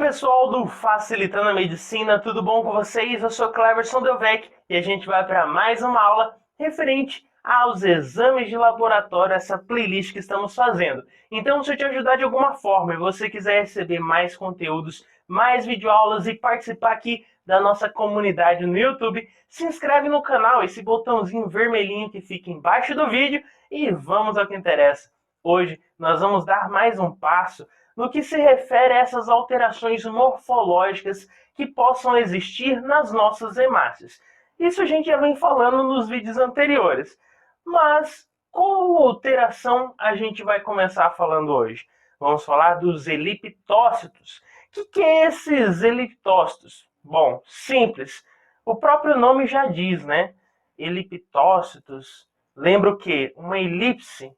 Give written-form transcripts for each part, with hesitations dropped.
pessoal do Facilitando a Medicina, tudo bom com vocês? Eu sou Cleverson Delvecq e a gente vai para mais uma aula referente aos exames de laboratório, essa playlist que estamos fazendo. Então, se eu te ajudar de alguma forma e você quiser receber mais conteúdos, mais videoaulas e participar aqui da nossa comunidade no YouTube, se inscreve no canal, esse botãozinho vermelhinho que fica embaixo do vídeo e vamos ao que interessa. Hoje nós vamos dar mais um passo no que se refere a essas alterações morfológicas que possam existir nas nossas hemácias. Isso a gente já vem falando nos vídeos anteriores, mas qual alteração a gente vai começar falando hoje? Vamos falar dos eliptócitos. O que é esses eliptócitos? Bom, simples. O próprio nome já diz, né? Eliptócitos. Lembra o quê? Uma elipse.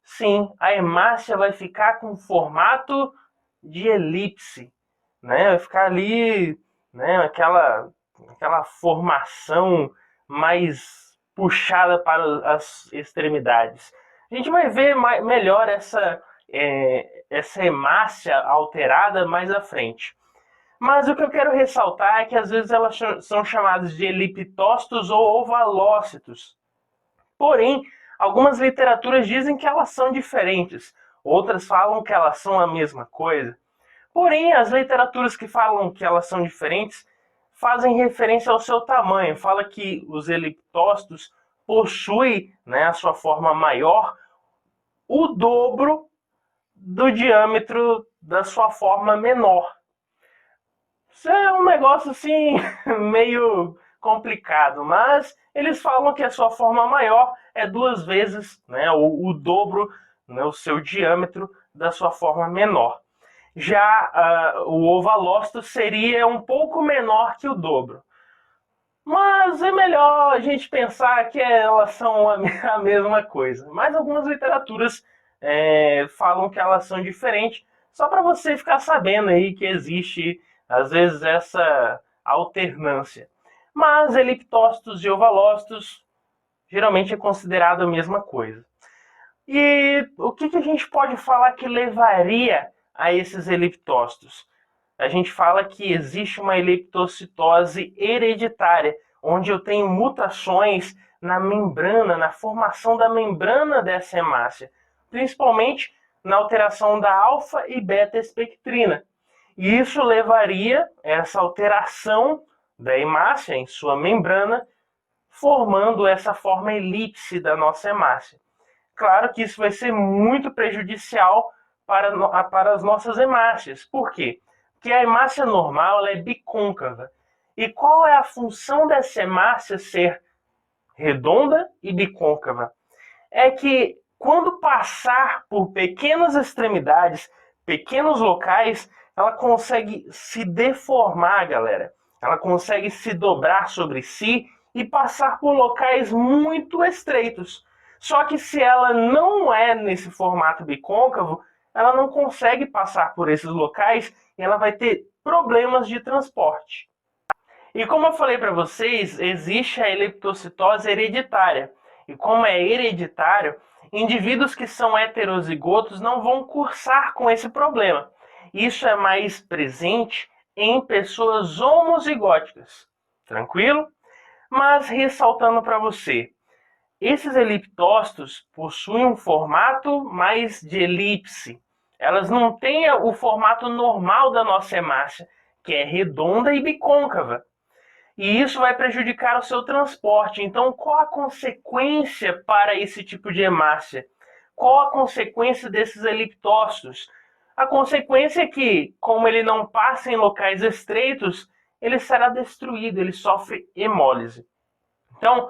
Sim, a hemácia vai ficar com formato de elipse, né? Vai ficar ali, né, aquela formação mais puxada para as extremidades. A gente vai ver melhor essa hemácia alterada mais à frente. Mas o que eu quero ressaltar é que às vezes elas são chamadas de eliptócitos ou ovalócitos. Porém, algumas literaturas dizem que elas são diferentes, outras falam que elas são a mesma coisa. Porém, as literaturas que falam que elas são diferentes fazem referência ao seu tamanho. Fala que os eliptócitos possuem, né, a sua forma maior, o dobro do diâmetro da sua forma menor. Isso é um negócio assim meio complicado, mas eles falam que a sua forma maior é 2 vezes, né, o dobro, né, o seu diâmetro da sua forma menor. Já o ovalócito seria um pouco menor que o dobro. Mas é melhor a gente pensar que elas são a mesma coisa. Mas algumas literaturas falam que elas são diferentes, só para você ficar sabendo aí que existe, às vezes, essa alternância. Mas eliptócitos e ovalócitos geralmente é considerado a mesma coisa. E o que a gente pode falar que levaria a esses eliptócitos? A gente fala que existe uma eliptocitose hereditária, onde eu tenho mutações na membrana, na formação da membrana dessa hemácia, principalmente na alteração da alfa e beta espectrina. E isso levaria a essa alteração da hemácia em sua membrana, formando essa forma elipse da nossa hemácia. Claro que isso vai ser muito prejudicial para as nossas hemácias. Por quê? Porque a hemácia normal ela é bicôncava. E qual é a função dessa hemácia ser redonda e bicôncava? É que quando passar por pequenas extremidades, pequenos locais, ela consegue se deformar, galera. Ela consegue se dobrar sobre si e passar por locais muito estreitos. Só que se ela não é nesse formato bicôncavo, ela não consegue passar por esses locais e ela vai ter problemas de transporte. E como eu falei para vocês, existe a eliptocitose hereditária. E como é hereditário, indivíduos que são heterozigotos não vão cursar com esse problema. Isso é mais presente em pessoas homozigóticas. Tranquilo? Mas ressaltando para você, esses eliptócitos possuem um formato mais de elipse. Elas não têm o formato normal da nossa hemácia, que é redonda e bicôncava. E isso vai prejudicar o seu transporte. Então, qual a consequência para esse tipo de hemácia? Qual a consequência desses eliptócitos? A consequência é que, como ele não passa em locais estreitos, ele será destruído, ele sofre hemólise. Então,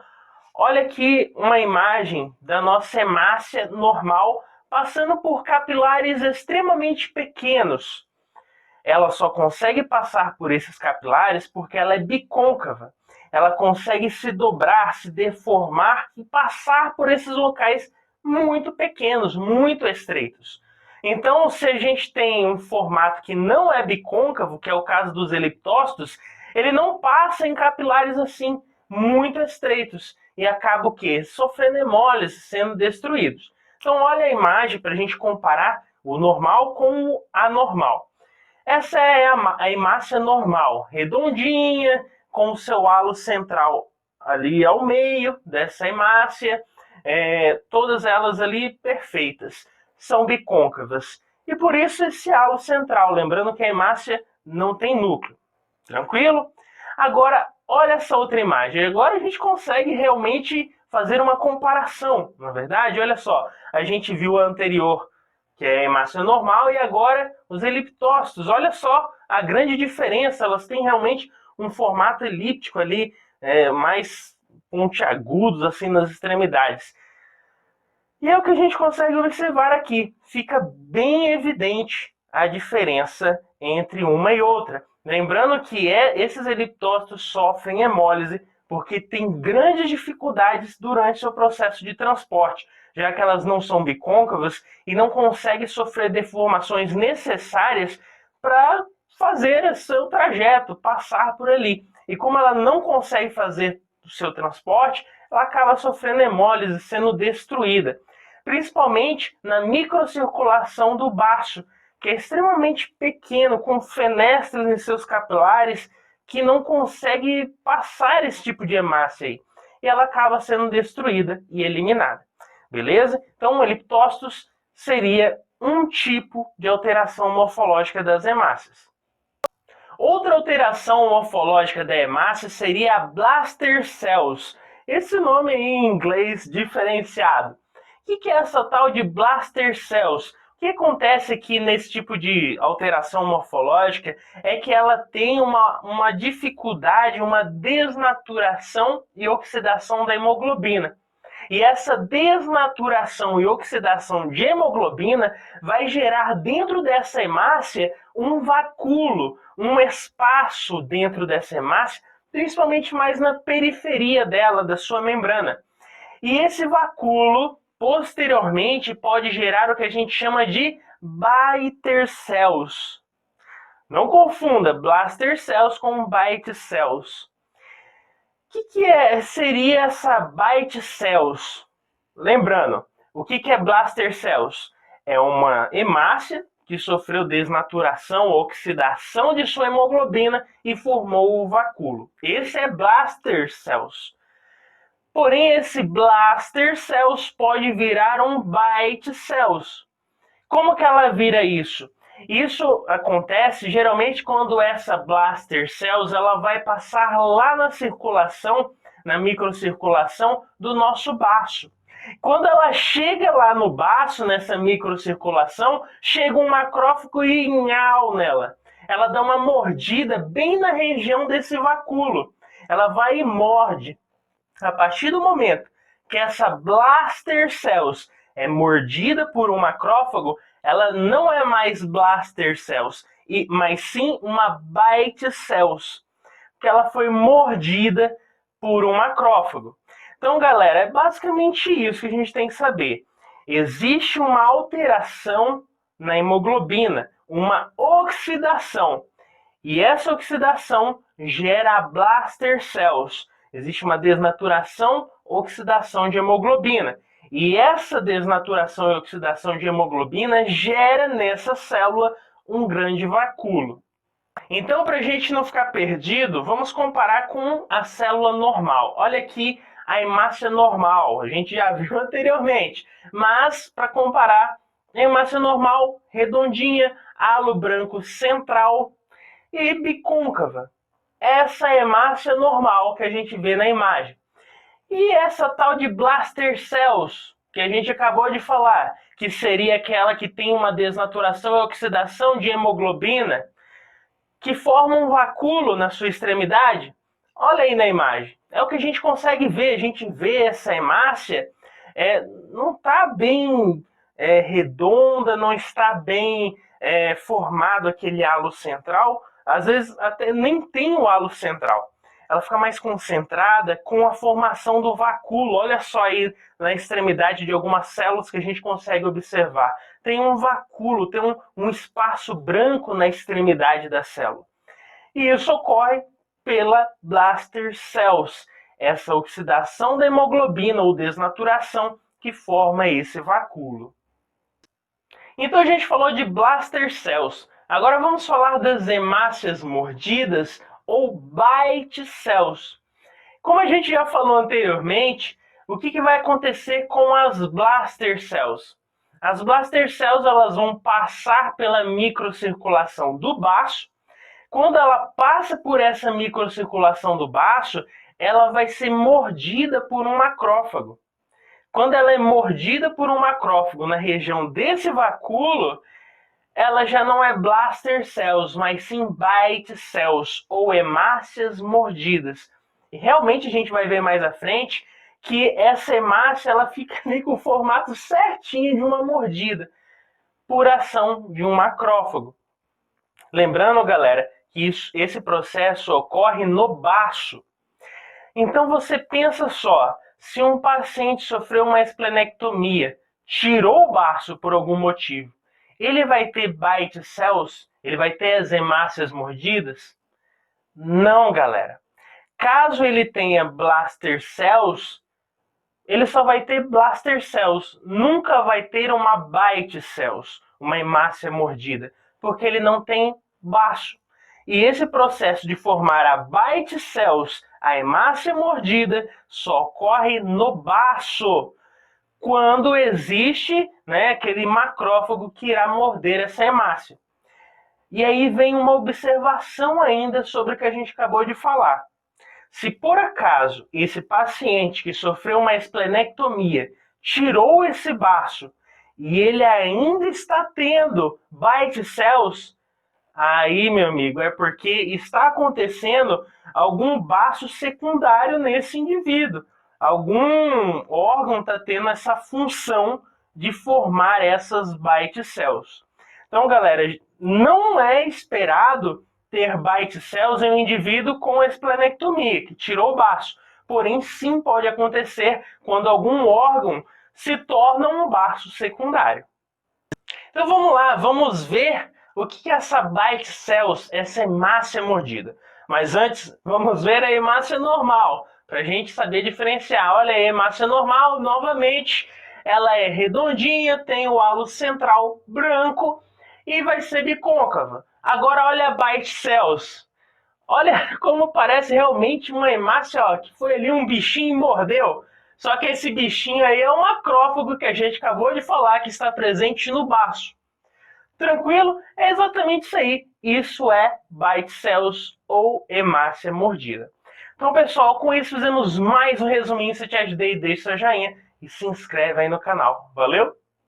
olha aqui uma imagem da nossa hemácia normal passando por capilares extremamente pequenos. Ela só consegue passar por esses capilares porque ela é bicôncava. Ela consegue se dobrar, se deformar e passar por esses locais muito pequenos, muito estreitos. Então, se a gente tem um formato que não é bicôncavo, que é o caso dos eliptócitos, ele não passa em capilares assim, muito estreitos, e acaba o quê? Sofrendo hemólise, sendo destruídos. Então, olha a imagem para a gente comparar o normal com o anormal. Essa é a hemácia normal, redondinha, com o seu halo central ali ao meio dessa hemácia, todas elas ali perfeitas, são bicôncavas. E por isso esse halo central, lembrando que a hemácia não tem núcleo. Tranquilo? Agora, olha essa outra imagem. Agora a gente consegue realmente fazer uma comparação, na verdade? Olha só, a gente viu a anterior, que é a hemácia normal, e agora os eliptócitos. Olha só a grande diferença, elas têm realmente um formato elíptico ali, mais pontiagudos assim nas extremidades. E é o que a gente consegue observar aqui. Fica bem evidente a diferença entre uma e outra. Lembrando que esses eliptócitos sofrem hemólise porque têm grandes dificuldades durante seu processo de transporte, já que elas não são bicôncavas e não conseguem sofrer deformações necessárias para fazer o seu trajeto, passar por ali. E como ela não consegue fazer o seu transporte, ela acaba sofrendo hemólise, sendo destruída, principalmente na microcirculação do baço, que é extremamente pequeno, com fenestras em seus capilares, que não consegue passar esse tipo de hemácia aí. E ela acaba sendo destruída e eliminada. Beleza? Então, o eliptócitos seria um tipo de alteração morfológica das hemácias. Outra alteração morfológica da hemácia seria a blaster cells. Esse nome aí em inglês diferenciado. O que é essa tal de blaster cells? O que acontece aqui nesse tipo de alteração morfológica é que ela tem uma dificuldade, uma desnaturação e oxidação da hemoglobina. E essa desnaturação e oxidação de hemoglobina vai gerar dentro dessa hemácia um vacúolo, um espaço dentro dessa hemácia, principalmente mais na periferia dela, da sua membrana. E esse vacúolo, posteriormente, pode gerar o que a gente chama de Biter cells. Não confunda blaster cells com Bite cells. O que seria essa Bite cells? Lembrando, o que é blaster cells? É uma hemácia que sofreu desnaturação ou oxidação de sua hemoglobina e formou o vacúolo. Esse é blaster cells. Porém, esse blaster cells pode virar um Bite cells. Como que ela vira isso? Isso acontece geralmente quando essa blaster cells ela vai passar lá na circulação, na microcirculação do nosso baço. Quando ela chega lá no baço, nessa microcirculação, chega um macrófago e nhau nela. Ela dá uma mordida bem na região desse vacúolo. Ela vai e morde. A partir do momento que essa blaster cells é mordida por um macrófago, ela não é mais blaster cells, mas sim uma Bite cells, porque ela foi mordida por um macrófago. Então, galera, é basicamente isso que a gente tem que saber. Existe uma alteração na hemoglobina, uma oxidação, e essa oxidação gera blaster cells. Existe uma desnaturação, oxidação de hemoglobina. E essa desnaturação e oxidação de hemoglobina gera nessa célula um grande vacúolo. Então, para a gente não ficar perdido, vamos comparar com a célula normal. Olha aqui a hemácia normal, a gente já viu anteriormente. Mas, para comparar, a hemácia normal, redondinha, halo branco central e bicôncava. Essa é a hemácia normal que a gente vê na imagem. E essa tal de blaster cells, que a gente acabou de falar, que seria aquela que tem uma desnaturação e oxidação de hemoglobina, que forma um vacúolo na sua extremidade. Olha aí na imagem. É o que a gente consegue ver. A gente vê essa hemácia, não está bem redonda, não está bem formado aquele halo central. Às vezes até nem tem o halo central. Ela fica mais concentrada com a formação do vacúolo. Olha só aí na extremidade de algumas células que a gente consegue observar. Tem um vacúolo, tem um espaço branco na extremidade da célula. E isso ocorre pela blaster cells, essa oxidação da hemoglobina ou desnaturação que forma esse vacúolo. Então a gente falou de blaster cells. Agora vamos falar das hemácias mordidas ou bite cells. Como a gente já falou anteriormente, o que vai acontecer com as blaster cells? As blaster cells elas vão passar pela microcirculação do baço. Quando ela passa por essa microcirculação do baço, ela vai ser mordida por um macrófago. Quando ela é mordida por um macrófago na região desse vacúolo, ela já não é blaster cells, mas sim bite cells, ou hemácias mordidas. E realmente a gente vai ver mais à frente que essa hemácia ela fica ali com o formato certinho de uma mordida, por ação de um macrófago. Lembrando, galera, que esse processo ocorre no baço. Então você pensa só, se um paciente sofreu uma esplenectomia, tirou o baço por algum motivo, ele vai ter bite cells? Ele vai ter as hemácias mordidas? Não, galera. Caso ele tenha blaster cells, ele só vai ter blaster cells. Nunca vai ter uma bite cells, uma hemácia mordida, porque ele não tem baço. E esse processo de formar a bite cells, a hemácia mordida, só ocorre no baço, quando existe, né, aquele macrófago que irá morder essa hemácia. E aí vem uma observação ainda sobre o que a gente acabou de falar. Se por acaso esse paciente que sofreu uma esplenectomia tirou esse baço e ele ainda está tendo bite cells, aí, meu amigo, é porque está acontecendo algum baço secundário nesse indivíduo. Algum órgão está tendo essa função de formar essas bite cells. Então, galera, não é esperado ter bite cells em um indivíduo com esplenectomia, que tirou o baço. Porém, sim pode acontecer quando algum órgão se torna um baço secundário. Então vamos lá, vamos ver o que é essa bite cells, essa hemácia mordida. Mas antes, vamos ver a hemácia normal, para a gente saber diferenciar. Olha, a hemácia normal, novamente, ela é redondinha, tem o halo central branco e vai ser bicôncava. Agora olha a bite cells. Olha como parece realmente uma hemácia, ó, que foi ali um bichinho e mordeu. Só que esse bichinho aí é um macrófago que a gente acabou de falar que está presente no baço. Tranquilo? É exatamente isso aí. Isso é bite cells ou hemácia mordida. Então, pessoal, com isso fizemos mais um resuminho. Se te ajudei, deixa seu joinha e se inscreve aí no canal. Valeu?